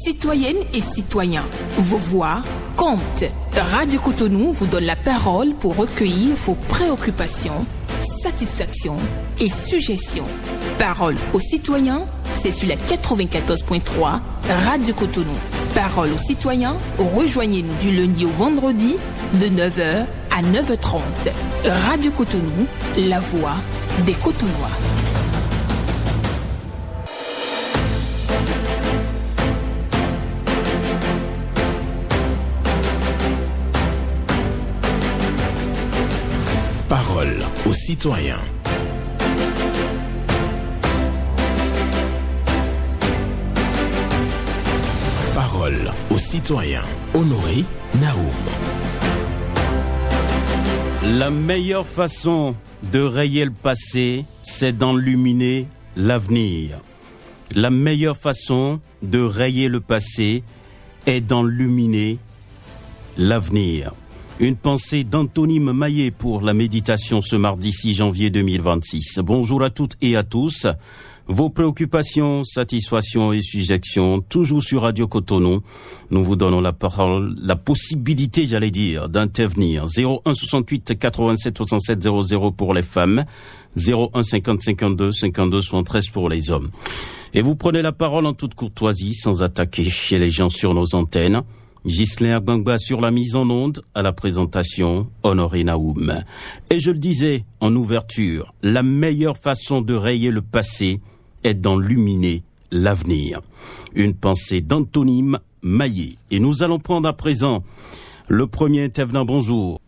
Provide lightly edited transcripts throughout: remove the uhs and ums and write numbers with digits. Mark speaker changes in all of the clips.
Speaker 1: Citoyennes et citoyens, vos voix comptent. Radio Cotonou vous donne la parole pour recueillir vos préoccupations, satisfactions et suggestions. Parole aux citoyens, c'est sur la 94.3 Radio Cotonou. Parole aux citoyens, rejoignez-nous du lundi au vendredi de 9h à 9h30. Radio Cotonou, la voix des Cotonnois.
Speaker 2: Parole aux citoyens. Parole aux citoyens. Honoré Naoum.
Speaker 3: La meilleure façon de rayer le passé, c'est d'enluminer l'avenir. La meilleure façon de rayer le passé est d'enluminer l'avenir. Une pensée d'Anthony Maillet pour la méditation ce mardi 6 janvier 2026. Bonjour à toutes et à tous. Vos préoccupations, satisfactions et suggestions, toujours sur Radio Cotonou. Nous vous donnons la parole, la possibilité, d'intervenir. 01 68 87 67 00 pour les femmes, 01 50 52 52 73 pour les hommes. Et vous prenez la parole en toute courtoisie, sans attaquer chez les gens sur nos antennes. Ghislain Gbangba sur la mise en onde, à la présentation, Honoré Naoum. Et je le disais en ouverture, la meilleure façon de rayer le passé est d'enluminer l'avenir. Une pensée d'Anthony Maillet. Et nous allons prendre à présent le premier intervenant. Bonjour.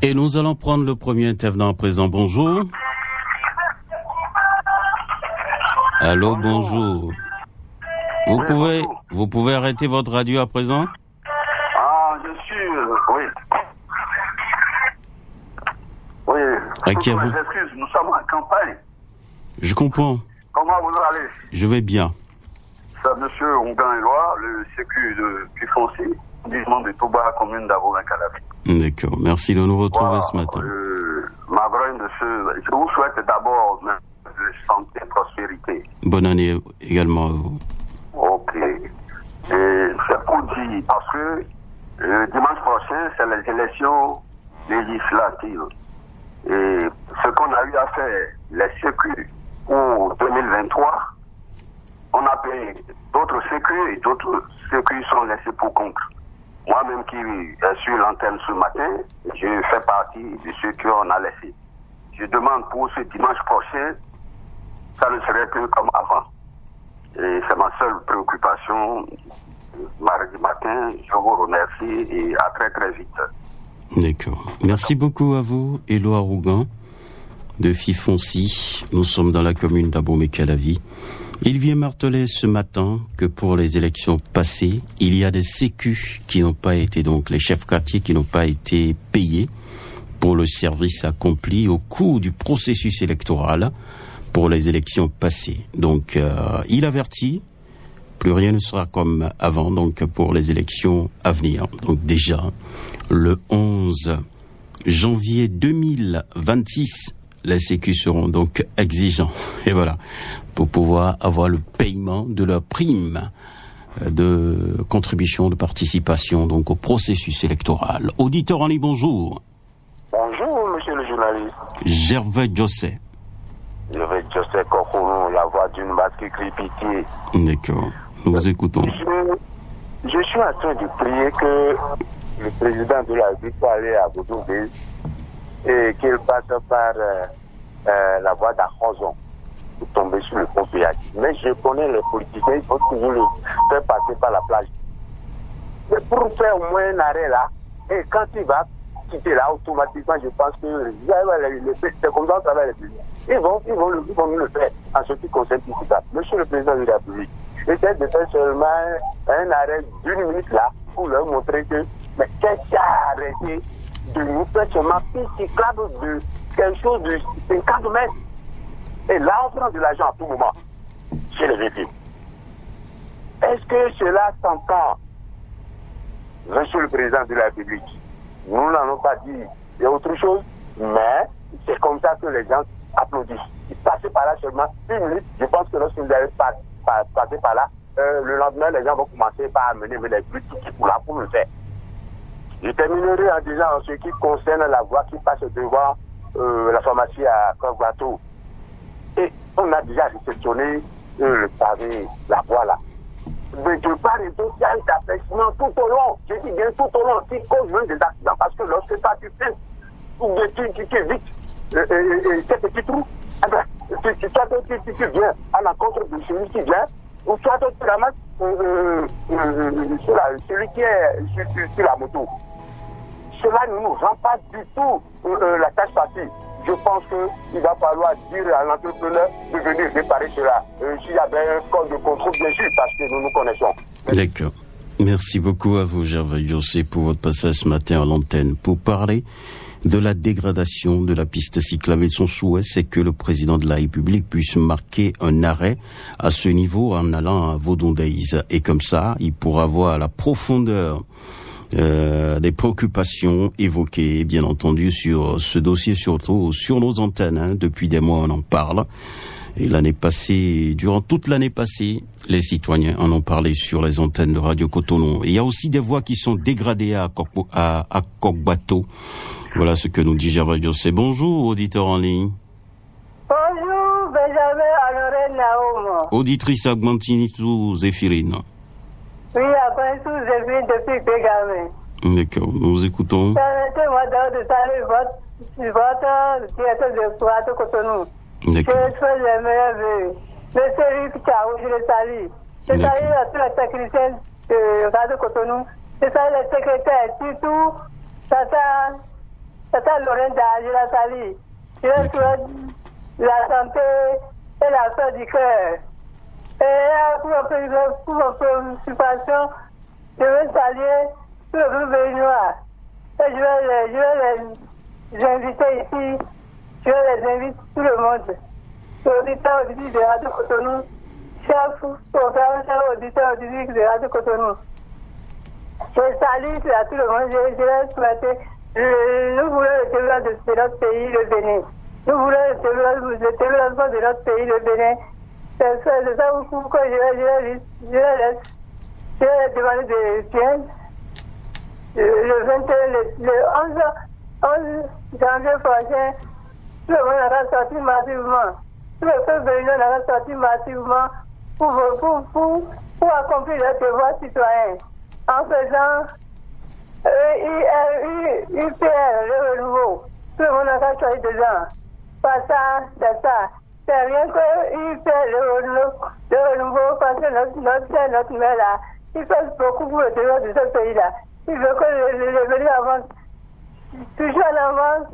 Speaker 3: Et nous allons prendre le premier intervenant à présent. Bonjour. Allô, bonjour. Vous pouvez arrêter votre radio à présent?
Speaker 4: Ah, je suis... oui. Oui.
Speaker 3: À qui vous?
Speaker 4: Excuse, nous sommes en campagne.
Speaker 3: Je comprends.
Speaker 4: Comment vous allez?
Speaker 3: Je vais bien.
Speaker 4: C'est monsieur Ongan-Éloi, le sécu de Puy-Foncy, arrondissement de Touba, commune d'Abo-Calavi.
Speaker 3: D'accord, merci de nous retrouver ce matin.
Speaker 4: Ma grogne de je vous souhaite d'abord de santé et prospérité.
Speaker 3: Bonne année également à vous.
Speaker 4: Ok. Et c'est pour dire, parce que dimanche prochain, c'est les élections législatives. Et ce qu'on a eu à faire, les sécu pour 2023, on a payé d'autres sécu et d'autres sécu sont laissés pour compte. Moi-même qui suis l'antenne ce matin, je fais partie de ceux qu'on a laissés. Je demande pour ce dimanche prochain, ça ne serait plus comme avant. Et c'est ma seule préoccupation. Mardi matin, je vous remercie et à très très vite.
Speaker 3: D'accord. Merci beaucoup à vous, Éloi Rougan, de Fifoncy. Nous sommes dans la commune d'Abomey-Calavi. Il vient marteler ce matin que pour les élections passées, il y a des sécu qui n'ont pas été, donc les chefs quartiers qui n'ont pas été payés pour le service accompli au cours du processus électoral pour les élections passées. Donc, il avertit, plus rien ne sera comme avant, donc pour les élections à venir. Donc déjà, le 11 janvier 2026, les sécu seront donc exigeants. Et voilà, pour pouvoir avoir le paiement de leur prime de contribution, de participation donc au processus électoral. Auditeur en ligne, bonjour.
Speaker 5: Bonjour, monsieur le journaliste.
Speaker 3: Gervais Josset.
Speaker 5: Gervais Josset Kokoro, la voix d'une basse qui crie pitié.
Speaker 3: D'accord. Nous vous écoutons.
Speaker 5: Je suis en train de prier que le président de la République soit allé à Goudou-Bé et qu'il passe par la voie d'Arrozon pour tomber sur le pont péage. Mais je connais les politiciens, il faut toujours le faire passer par la plage. Mais pour faire au moins un arrêt là, et quand il va quitter là, automatiquement, je pense que c'est comme ça qu'on travaille les pays. Ils vont nous le faire en ce qui concerne ici. Monsieur le président de la République, essaie de faire seulement un arrêt d'1 minute là pour leur montrer que, mais qu'est-ce qui a arrêté de nous faire seulement piste cyclable de quelque chose de 50 mètres. Et là, on prend de l'argent à tout moment chez les véhicules. Est-ce que cela s'entend, Monsieur le président de la République? Nous n'en avons pas dit, il y a autre chose, mais c'est comme ça que les gens applaudissent. Ils passent par là seulement 1 minute. Je pense que lorsque vous allez passer par là, le lendemain, les gens vont commencer par amener les plus tout pour là pour le faire. Je terminerai en disant en ce qui concerne la voie qui passe devant la pharmacie à Kogbato. Et on a déjà réceptionné le pavé, la voie là. Mais de part et d'autre, il y a un affaissement tout au long. Je dis bien tout au long, qui cause même des accidents. Parce que lorsque toi tu fais, tu évites ces petits trous, tu viens à l'encontre de celui qui vient, ou soit tu ramasses celui qui est sur la moto. Cela ne nous rend pas du tout la tâche facile. Je pense qu'il va falloir dire à l'entrepreneur de venir réparer cela. S'il y avait un code de contrôle, bien sûr, parce que nous nous connaissons.
Speaker 3: D'accord. Merci beaucoup à vous, Gervais Jossé, pour votre passage ce matin à l'antenne. Pour parler de la dégradation de la piste cyclable, son souhait, c'est que le président de la République puisse marquer un arrêt à ce niveau en allant à Vaudon-Daïs. Et comme ça, il pourra voir la profondeur des préoccupations évoquées, bien entendu, sur ce dossier, surtout sur nos antennes. Depuis des mois, on en parle. Et l'année passée, durant toute l'année passée, les citoyens en ont parlé sur les antennes de Radio Cotonou. Et il y a aussi des voies qui sont dégradées à Kogbato. Voilà ce que nous dit Gervais Jossé. Bonjour, auditeur en ligne.
Speaker 6: Bonjour, Benjamin Honoré Naoum.
Speaker 3: Auditrice Agmantinitou Zéphirine.
Speaker 6: Oui, après tout, Zéphirine depuis Pégamé.
Speaker 3: D'accord, nous vous écoutons.
Speaker 6: Permettez-moi de saluer votre directeur de Radio Cotonou.
Speaker 3: D'accord.
Speaker 6: Je souhaite les meilleurs vœux. Monsieur Luc Tchaou, je le salue. Je salue tous les techniciens de Radio Cotonou. Je salue les secrétaires, surtout Tata Lorenda, je la salue. Je leur souhaite la santé et la paix du cœur. Et pour votre participation, je veux saluer tout le groupe béninois. Et je vais les inviter ici. Je les invite tout le monde. Auditeurs de Radio Cotonou, chef programme, chef auditeur de Radio Cotonou. Je salue à tout le monde. Je vais souhaiter. Nous voulons le développement de notre pays, le Bénin. Nous voulons le développement de notre pays, le Bénin. C'est ça pourquoi je vais demander de bien. Le 11 janvier prochain, tout le monde aura sorti massivement. Tout le peuple béninois aura sorti massivement pour accomplir leur devoir citoyen. En faisant UPR, le renouveau. Tout le monde aura choisi dedans. Pas ça, c'est ça. C'est rien que UPR, le renouveau, parce que notre mère là, il fait beaucoup pour le développement de ce pays-là. Il veut que le Bénin avance. Toujours en avance,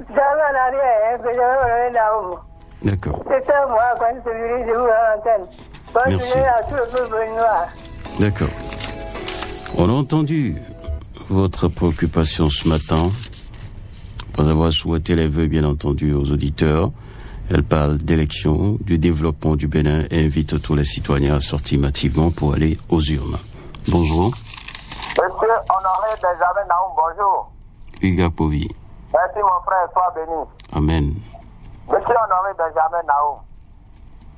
Speaker 6: jamais en arrière, jamais là-haut.
Speaker 3: D'accord.
Speaker 6: C'est ça, moi, quand je vous à l'antenne. Bonne journée à tout le peuple béninois.
Speaker 3: D'accord. On a entendu votre préoccupation ce matin, après avoir souhaité les vœux, bien entendu, aux auditeurs. Elle parle d'élection, du développement du Bénin et invite tous les citoyens à sortir massivement pour aller aux urnes. Bonjour.
Speaker 5: Monsieur Honoré Benjamin Naoum, bonjour.
Speaker 3: Hugues Povi.
Speaker 5: Merci mon frère, sois béni.
Speaker 3: Amen.
Speaker 5: Monsieur Honoré Benjamin Naoum,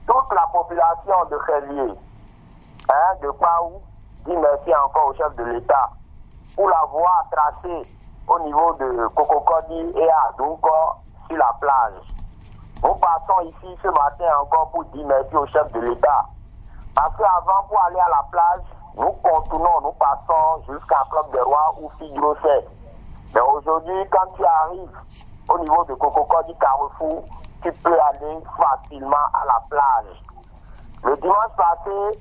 Speaker 5: toute la population de Khélié, de Paou, dit merci encore au chef de l'État pour la voie tracée au niveau de Kokokodi et à Dunko sur la plage. Nous partons ici ce matin encore pour dire merci au chef de l'État Parce qu'avant, pour aller à la plage, nous contournons, nous passons jusqu'à Club des Rois ou Figueroa. Mais aujourd'hui, quand tu arrives au niveau de Kokoko du Carrefour, tu peux aller facilement à la plage. Le dimanche passé,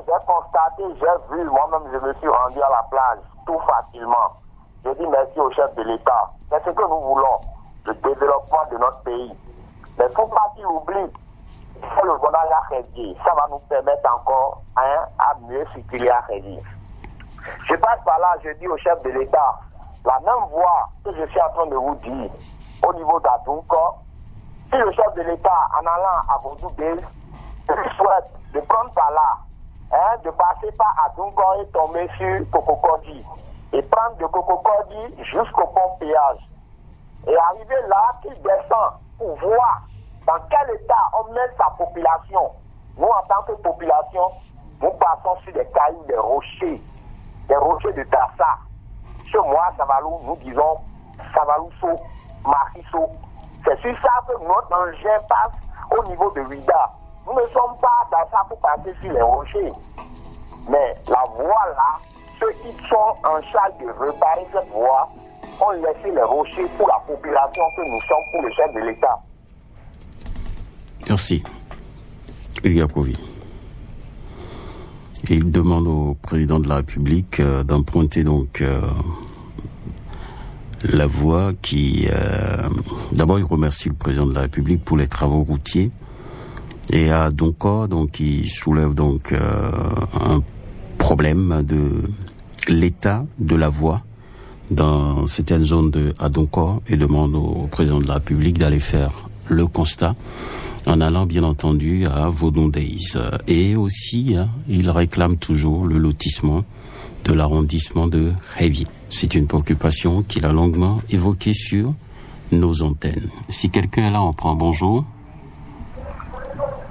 Speaker 5: j'ai constaté, j'ai vu, moi-même je me suis rendu à la plage tout facilement. Je dis merci au chef de l'État. C'est ce que nous voulons, le développement de notre pays. Mais il ne faut pas qu'il oublie, c'est le bonheur à Rédi. Ça va nous permettre encore à mieux circuler à Rédi. Je passe par là, je dis au chef de l'État, la même voix que je suis en train de vous dire au niveau d'Adunko, si le chef de l'État, en allant à Vaudou-Base, souhaite de prendre par là, de passer par Adunko et tomber sur Kokokodi, et prendre de Kokokodi jusqu'au pont péage, et arriver là, qu'il descend pour voir dans quel état on met sa population. Nous, en tant que population, nous passons sur des cailloux, des rochers de Tassa. Chez moi, Savalou, nous disons Savalousso, Marisso. C'est sur ça que notre engin passe au niveau de Ouida. Nous ne sommes pas dans ça pour passer sur les rochers. Mais la voie là, ceux qui sont en charge de réparer cette voie ont laissé les rochers pour la population que nous sommes, pour le chef de l'État.
Speaker 3: Merci. Yakovi. Il demande au président de la République d'emprunter donc la voie qui... D'abord, il remercie le président de la République pour les travaux routiers. Et à Donko, donc, il soulève donc un problème de l'état de la voie dans certaines zones de Adonko et demande au président de la République d'aller faire le constat en allant bien entendu à Vaudon-Days. Et aussi, il réclame toujours le lotissement de l'arrondissement de Révier. C'est une préoccupation qu'il a longuement évoquée sur nos antennes. Si quelqu'un est là, on prend bonjour.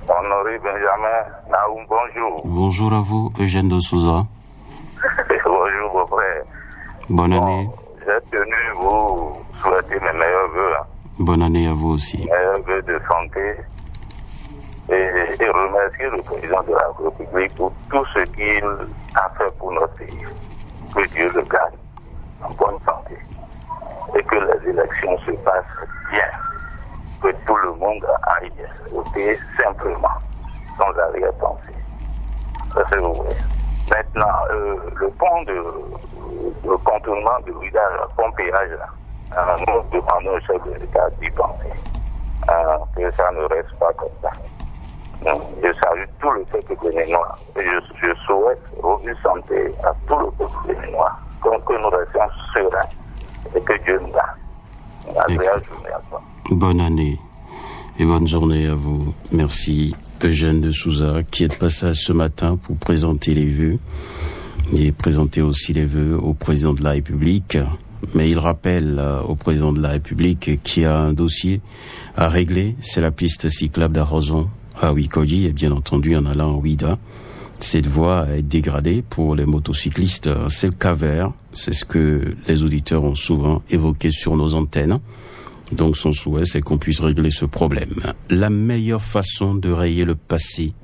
Speaker 5: Honoré Benjamin Naoum, bonjour.
Speaker 3: Bonjour à vous, Eugène de Souza.
Speaker 5: Bonjour, mon frère.
Speaker 3: Bonne année.
Speaker 5: J'ai tenu vous souhaiter mes meilleurs vœux.
Speaker 3: Bonne année à vous aussi.
Speaker 5: Meilleurs vœux de santé. Et remercier le président de la République pour tout ce qu'il a fait pour notre pays. Que Dieu le garde en bonne santé. Et que les élections se passent bien. Que tout le monde aille voter simplement, sans arrière-pensée. Ça c'est vrai. Maintenant, le pont le contournement de Ouida, le pont péage, nous demandons au chef de l'État d'y penser. Que ça ne reste pas comme ça. Je salue tout le peuple béninois. Je souhaite robuste santé à tout le peuple béninois. Que nous restions sereins et que Dieu nous garde. Agréable journée à toi.
Speaker 3: Bonne année et bonne journée à vous. Merci Eugène de Souza qui est de passage ce matin pour présenter les vœux et présenter aussi les vœux au président de la République. Mais il rappelle au président de la République qu'il y a un dossier à régler, c'est la piste cyclable d'Arrozon à Wikoji et bien entendu en allant en Ouida. Cette voie est dégradée pour les motocyclistes, c'est le cas vert, c'est ce que les auditeurs ont souvent évoqué sur nos antennes. Donc son souhait, c'est qu'on puisse régler ce problème. La meilleure façon de rayer le passé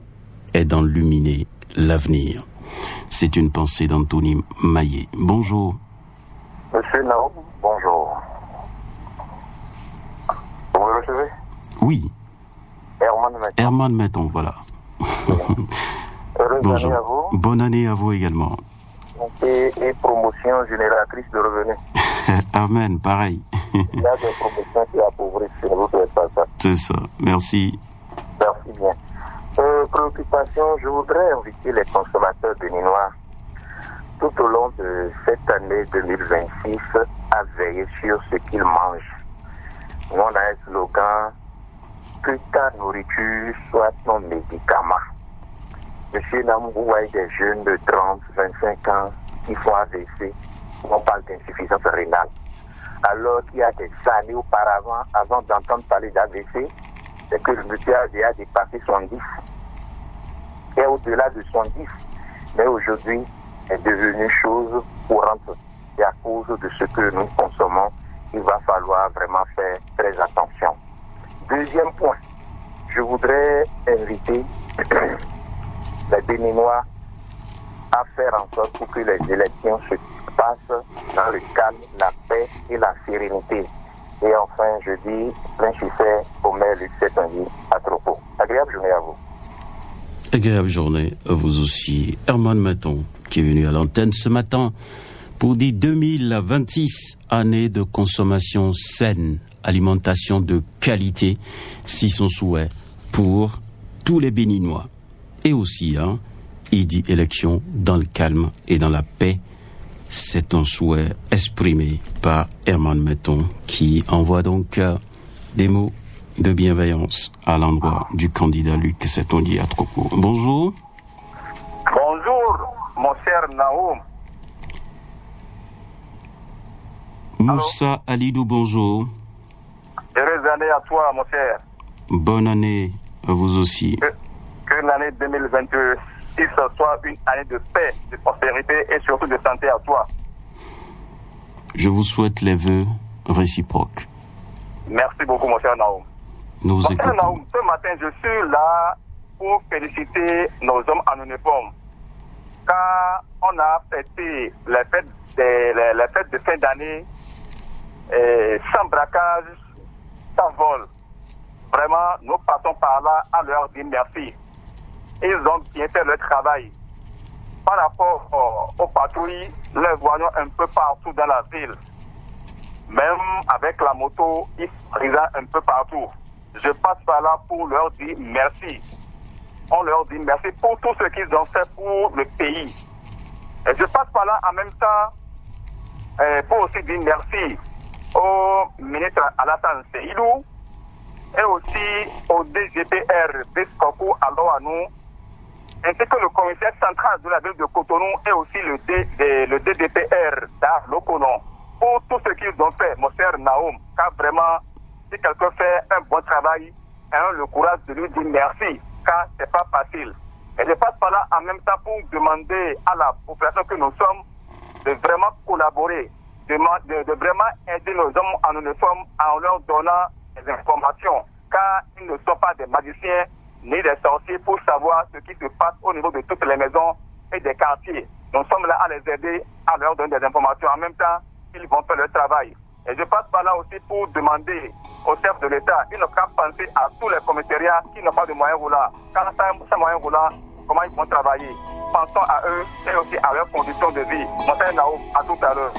Speaker 3: est d'enluminer l'avenir. C'est une pensée d'Anthony Maillet. Bonjour.
Speaker 5: Monsieur Naoum, bonjour. Vous me recevez?
Speaker 3: Oui. Herman Metton, voilà.
Speaker 5: Heureuse année à vous.
Speaker 3: Bonne année à vous également.
Speaker 5: Et promotion génératrice de revenus.
Speaker 3: Amen, pareil.
Speaker 5: Il y a des promotions qui appauvrissent, je ne vous souhaite pas ça.
Speaker 3: C'est ça, merci.
Speaker 5: Merci bien. Préoccupation, je voudrais inviter les consommateurs béninois tout au long de cette année 2026 à veiller sur ce qu'ils mangent. Nous, on a un slogan, que ta nourriture soit ton médicament. Monsieur Namou, vous voyez des jeunes de 30, 25 ans qui font AVC, on parle d'insuffisance rénale. Alors qu'il y a des années auparavant, avant d'entendre parler d'AVC, c'est que le monsieur a dépassé 70. Et au-delà de 70, mais aujourd'hui est devenu chose courante. Et à cause de ce que nous consommons, il va falloir vraiment faire très attention. Deuxième point, je voudrais inviter les Béninois à faire en sorte pour que les élections se passent dans le calme, la paix et la sérénité. Et enfin, je dis plein succès au maire Luc Setonji à Tropo. Agréable journée à vous.
Speaker 3: Agréable journée à vous aussi. Herman Maton, qui est venu à l'antenne ce matin pour dire 2026 années de consommation saine, alimentation de qualité, si son souhait pour tous les Béninois. Et aussi, il dit élection dans le calme et dans la paix. C'est un souhait exprimé par Herman Maton, qui envoie donc des mots de bienveillance à l'endroit du candidat Luc Setonji à Tropo. Bonjour.
Speaker 5: Bonjour, mon cher Naoum.
Speaker 3: Moussa Alidou, bonjour.
Speaker 5: Heureuse année à toi, mon cher.
Speaker 3: Bonne année à vous aussi.
Speaker 5: Que l'année 2022 soit une année de paix, de prospérité et surtout de santé à toi.
Speaker 3: Je vous souhaite les vœux réciproques.
Speaker 5: Merci beaucoup, mon cher Naoum.
Speaker 3: Nous vous
Speaker 5: Mon cher
Speaker 3: écoutons.
Speaker 5: Naoum, ce matin, je suis là pour féliciter nos hommes en uniforme. Car on a fêté les fêtes de fin d'année sans braquage, sans vol. Vraiment, nous passons par là à leur dire merci. Ils ont bien fait leur travail. Par rapport aux patrouilles, les voyons un peu partout dans la ville. Même avec la moto, ils présent un peu partout. Je passe par là pour leur dire merci. On leur dit merci pour tout ce qu'ils ont fait pour le pays. Et je passe par là en même temps pour aussi dire merci au ministre Alassane Seydou et aussi au DGPR Biscopo Aloanou, ainsi que le commissaire central de la ville de Cotonou et aussi le DDPR d'Arlokonon, pour tout ce qu'ils ont fait, mon cher Naoum, car vraiment, si quelqu'un fait un bon travail, ayons le courage de lui dire merci, car c'est pas facile. Et je passe par là en même temps pour demander à la population que nous sommes de vraiment collaborer, de vraiment aider nos hommes en uniforme en leur donnant des informations, car ils ne sont pas des magiciens ni des sorciers pour savoir ce qui se passe au niveau de toutes les maisons et des quartiers. Nous sommes là à les aider, à leur donner des informations. En même temps, ils vont faire leur travail. Et je passe par là aussi pour demander au chef de l'État, il ne faut pas penser à tous les commissariats qui n'ont pas de moyens roulants. Quand ces moyens roulants, comment ils vont travailler? Pensons à eux et aussi à leurs conditions de vie. Mon cher Naoum, à tout à l'heure.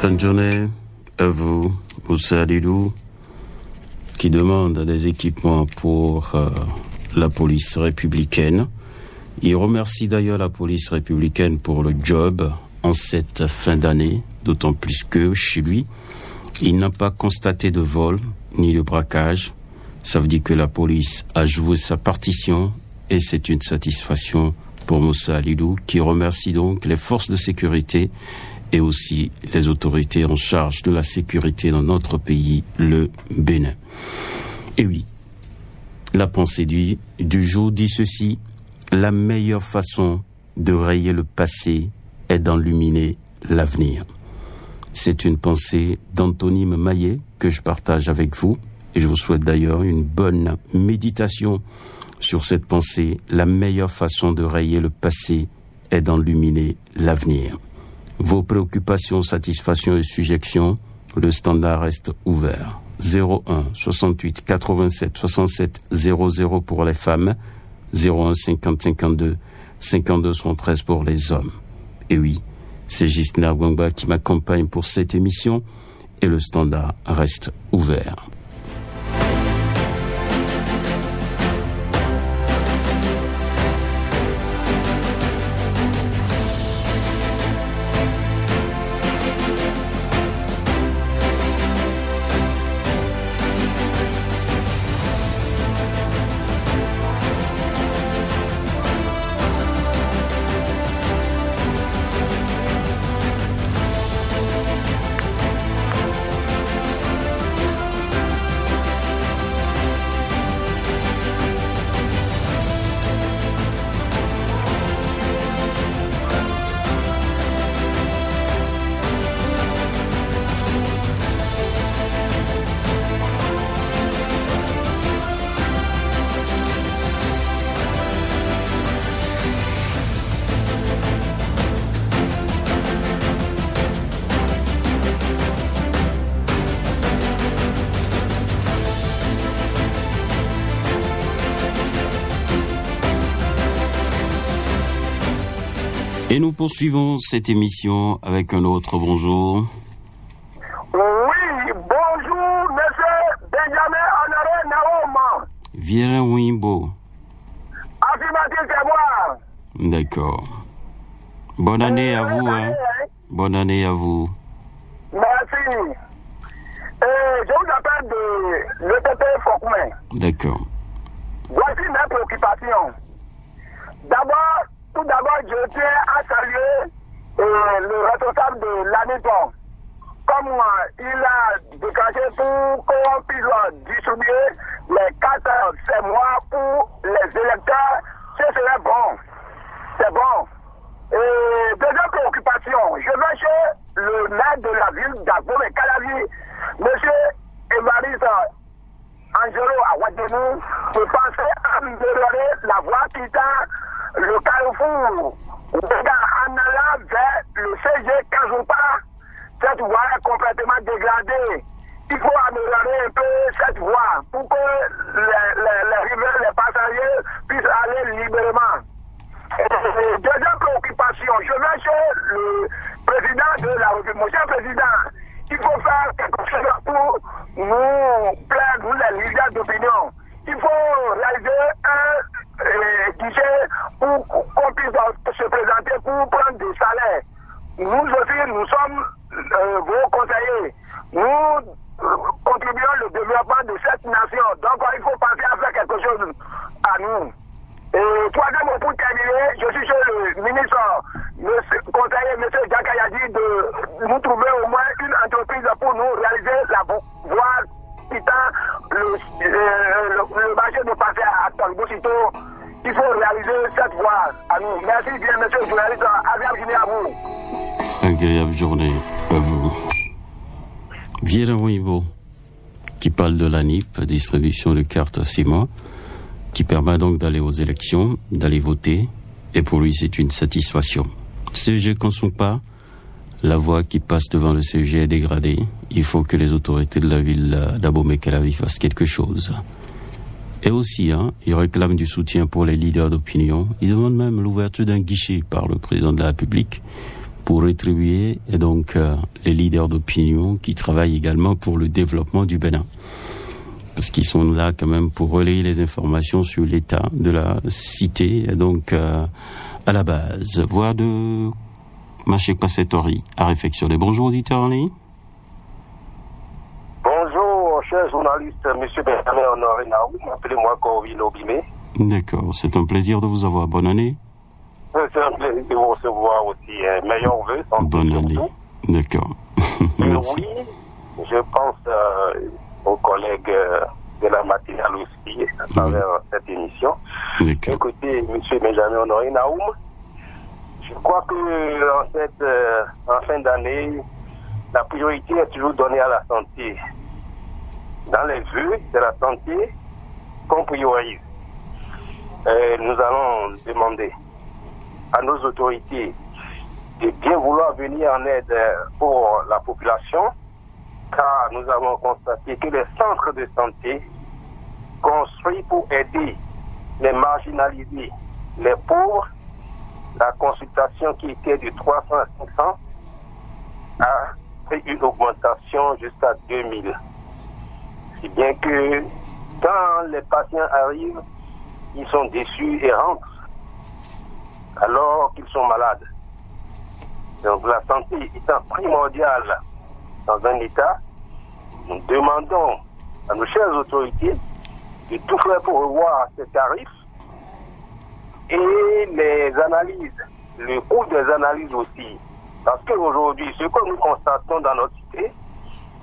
Speaker 3: Bonne journée à vous, Moussa Alidou, qui demande des équipements pour la police républicaine. Il remercie d'ailleurs la police républicaine pour le job en cette fin d'année, d'autant plus que chez lui, il n'a pas constaté de vol ni de braquage. Ça veut dire que la police a joué sa partition et c'est une satisfaction pour Moussa Alidou, qui remercie donc les forces de sécurité et aussi les autorités en charge de la sécurité dans notre pays, le Bénin. Et oui, la pensée du jour dit ceci: la meilleure façon de rayer le passé est d'enluminer l'avenir. C'est une pensée d'Anthony Maillet que je partage avec vous et je vous souhaite d'ailleurs une bonne méditation sur cette pensée. La meilleure façon de rayer le passé est d'enluminer l'avenir. Vos préoccupations, satisfactions et sujections, le standard reste ouvert. 01 68 87 67 00 pour les femmes, 01 50 52 52 73 pour les hommes. Et oui, c'est Gisna Gwangba qui m'accompagne pour cette émission et le standard reste ouvert. Et nous poursuivons cette émission avec un autre bonjour.
Speaker 7: Oui, bonjour, monsieur Benjamin Honoré Naoum.
Speaker 3: Viera Wimbo.
Speaker 7: Affirmatif, c'est moi.
Speaker 3: D'accord. Bonne année à vous, hein. Bonne année à vous.
Speaker 7: Merci. Je vous appelle de l'EPP Fokoumen.
Speaker 3: D'accord.
Speaker 7: Voici mes préoccupations. Tout d'abord, je tiens à saluer le responsable de l'ANIPON. Comme il a déclenché pour qu'on puisse distribuer les 4 mois pour les électeurs, ce serait bon. C'est bon. Deuxième préoccupation, je vais chez le maire de la ville d'Agbomey Calavi, monsieur Évariste Angelo Awademou, de penser à améliorer la voie quittant le carrefour en allant vers le CG Kazoupa. Cette voie est complètement dégradée. Il faut améliorer un peu cette voie pour que les riverains, les passagers puissent aller librement. Deuxième préoccupation, je vais chez le président de la République. Monsieur le Président, il faut faire quelque chose pour nous plaire, nous les leaders d'opinion. Il faut réaliser un guichet pour qu'on puisse se présenter pour prendre des salaires. Nous aussi, nous sommes vos conseillers. Nous contribuons au développement de cette nation. Donc, il faut penser à faire quelque chose à nous. Et troisième, pour terminer, je suis chez le ministre, conseiller M. Jacques Ayadi, de nous trouver au moins une entreprise pour nous réaliser la voie quittant le marché de passer à Tangosito. Il faut réaliser cette voie à nous. Merci bien, monsieur le journaliste. Agréable journée à vous.
Speaker 3: Agréable journée à vous. Viera Wimbo, qui parle de l'ANIP, distribution de cartes 6 mois, qui permet donc d'aller aux élections, d'aller voter, et pour lui c'est une satisfaction. CEG consomme pas, la voie qui passe devant le CEG est dégradée, il faut que les autorités de la ville d'Abomey Calavi fassent quelque chose. Et aussi, il réclame du soutien pour les leaders d'opinion, il demande même l'ouverture d'un guichet par le président de la République pour rétribuer et donc les leaders d'opinion qui travaillent également pour le développement du Bénin. Parce qu'ils sont là quand même pour relayer les informations sur l'état de la cité, et donc à la base. Voix de Machek Passetori à réfectionner. Bonjour auditeur en ligne.
Speaker 5: Bonjour, cher journaliste, monsieur Benjamin Honoré Naoum, appelez-moi Corvin Obimé.
Speaker 3: D'accord, c'est un plaisir de vous avoir. Bonne année.
Speaker 5: C'est un plaisir de vous recevoir aussi. Meilleurs vœux.
Speaker 3: Bonne année. D'accord. Merci.
Speaker 5: Oui, je pense aux collègues de la matinale aussi à travers cette émission.
Speaker 3: D'accord.
Speaker 5: Écoutez, M. Benjamin Honoré Naoum, je crois que en fin d'année, la priorité est toujours donnée à la santé. Dans les vœux de la santé qu'on priorise, nous allons demander à nos autorités de bien vouloir venir en aide pour la population, car nous avons constaté que les centres de santé construits pour aider les marginalisés, les pauvres, la consultation qui était de 300 à 500 a fait une augmentation jusqu'à 2000. Si bien que quand les patients arrivent, ils sont déçus et rentrent alors qu'ils sont malades. Donc la santé étant primordiale dans un État, nous demandons à nos chères autorités de tout faire pour revoir ces tarifs et les analyses, le coût des analyses aussi. Parce qu'aujourd'hui, ce que nous constatons dans notre cité,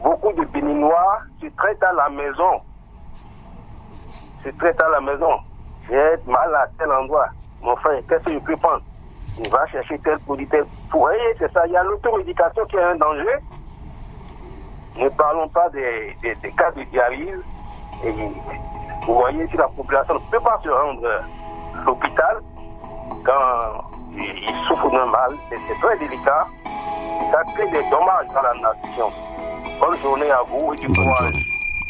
Speaker 5: beaucoup de Béninois se traitent à la maison. J'ai mal à tel endroit. Mon frère, qu'est-ce que je peux prendre? Il va chercher tel produit, tel. Vous voyez, c'est ça. Il y a l'automédication qui est un danger. Ne parlons pas des cas de dialyse. Et vous voyez, si la population ne peut pas se rendre à l'hôpital, quand il souffre d'un mal, c'est très délicat. Ça crée des dommages dans la nation. Bonne journée à vous et du courage.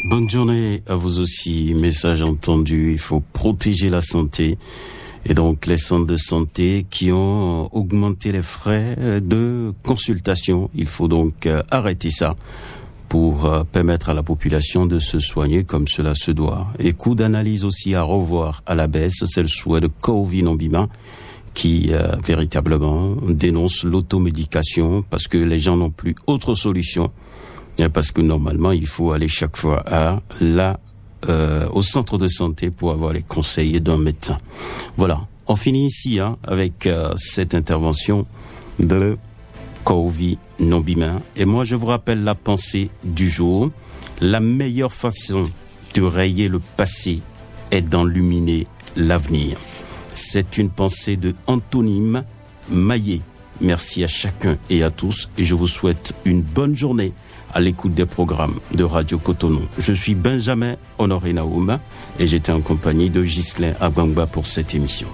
Speaker 3: Bonne journée à vous aussi. Message entendu. Il faut protéger la santé. Et donc les centres de santé qui ont augmenté les frais de consultation. Il faut donc arrêter ça pour permettre à la population de se soigner comme cela se doit. Et coût d'analyse aussi à revoir à la baisse, c'est le souhait de Kovi Nombima qui véritablement dénonce l'automédication parce que les gens n'ont plus autre solution. Et parce que normalement, il faut aller chaque fois au centre de santé pour avoir les conseils d'un médecin. Voilà, on finit ici avec cette intervention de Kovi Nombima. Et moi, je vous rappelle la pensée du jour. La meilleure façon de rayer le passé est d'enluminer l'avenir. C'est une pensée de Antonine Maillet. Merci à chacun et à tous et je vous souhaite une bonne journée à l'écoute des programmes de Radio Cotonou. Je suis Benjamin Honoré Naoum et j'étais en compagnie de Ghislain Abangba pour cette émission.